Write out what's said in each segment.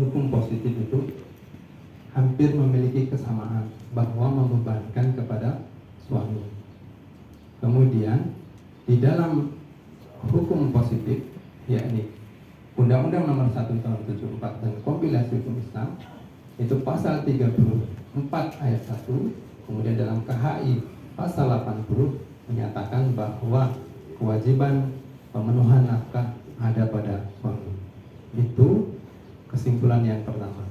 hukum positif itu hampir memiliki kesamaan bahwa membebankan kepada suami. Kemudian di dalam hukum positif, yakni Undang-Undang Nomor 1 Tahun 74 dan Kompilasi Hukum Islam, itu pasal 34 ayat 1, kemudian dalam KHI pasal 80 menyatakan bahwa kewajiban pemenuhan nafkah ada pada suami. Itu kesimpulan yang pertama.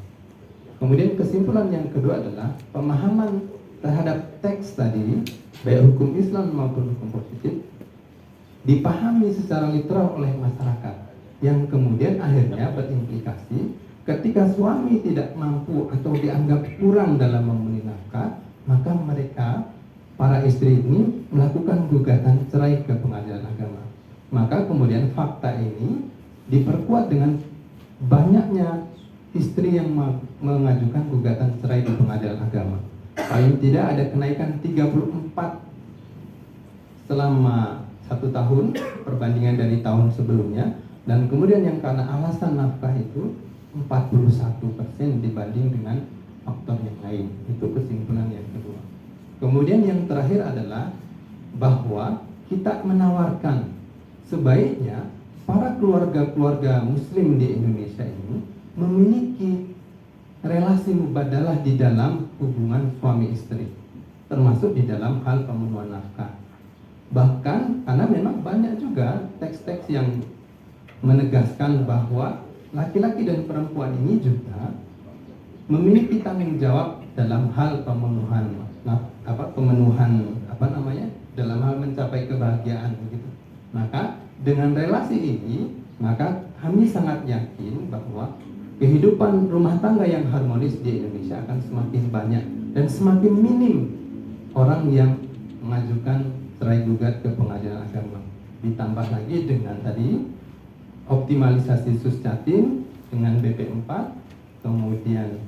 Kemudian kesimpulan yang kedua adalah pemahaman terhadap teks tadi, baik hukum Islam maupun hukum positif, dipahami secara literal oleh masyarakat, yang kemudian akhirnya berimplikasi ketika suami tidak mampu atau dianggap kurang dalam memenuhi nafkah, maka mereka, para istri ini melakukan gugatan cerai ke pengadilan agama. Maka kemudian fakta ini diperkuat dengan banyaknya istri yang mengajukan gugatan cerai di pengadilan agama. Paling tidak ada kenaikan 34 selama 1 tahun perbandingan dari tahun sebelumnya, dan kemudian yang karena alasan nafkah itu 41% dibanding dengan faktor yang lain. Itu kesimpulan yang kedua. Kemudian yang terakhir adalah bahwa kita menawarkan sebaiknya para keluarga-keluarga muslim di Indonesia ini memiliki relasi mubadalah di dalam hubungan suami istri, termasuk di dalam hal pemenuhan nafkah. Bahkan karena memang banyak juga teks-teks yang menegaskan bahwa laki-laki dan perempuan ini juga memiliki tanggung jawab dalam hal pemenuhan dalam hal mencapai kebahagiaan begitu. Maka dengan relasi ini, maka kami sangat yakin bahwa kehidupan rumah tangga yang harmonis di Indonesia akan semakin banyak dan semakin minim orang yang mengajukan cerai gugat ke pengadilan agama. Ditambah lagi dengan tadi optimalisasi Suscatin dengan BP4, kemudian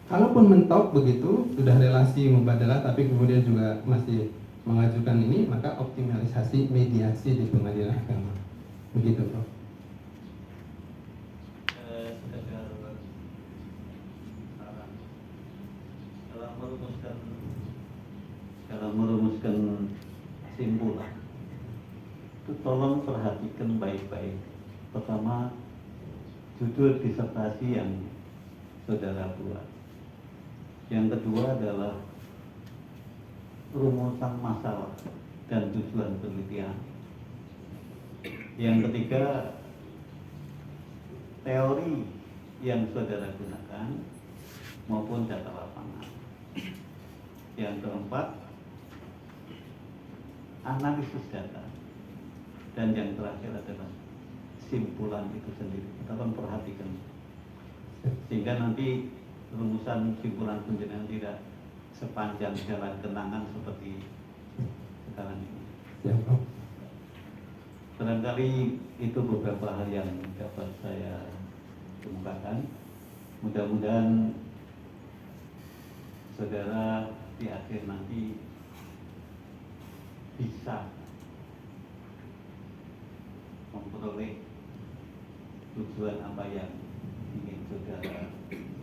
kalaupun mentok begitu sudah relasi mubadalah tapi kemudian juga masih mengajukan ini, maka optimalisasi mediasi di pengadilan agama. Begitu, Prof. Dalam merumuskan kesimpulan itu tolong perhatikan baik-baik. Pertama, judul disertasi yang saudara buat. Yang kedua adalah rumusan masalah dan tujuan penelitian. Yang ketiga, teori yang saudara gunakan maupun data lapangan. Yang keempat, analisis data. Dan yang terakhir adalah simpulan itu sendiri. Kita akan perhatikan sehingga nanti rumusan simpulan penjelasan tidak sepanjang jalan kenangan seperti sekarang ini. Barangkali itu beberapa hal yang dapat saya kemukakan. Mudah-mudahan saudara di akhir nanti bisa memperoleh tujuan apa yang ingin saudara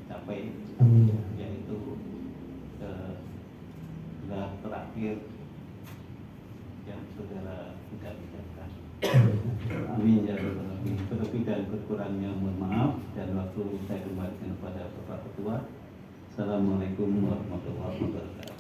capai, yaitu gelar terakhir yang saudara tidak bicarakan. Amin ya rabbal alamin. Terlebih dan kekurangnya mohon maaf, dan waktu saya kembalikan kepada Bapak Ketua. Assalamualaikum warahmatullahi wabarakatuh.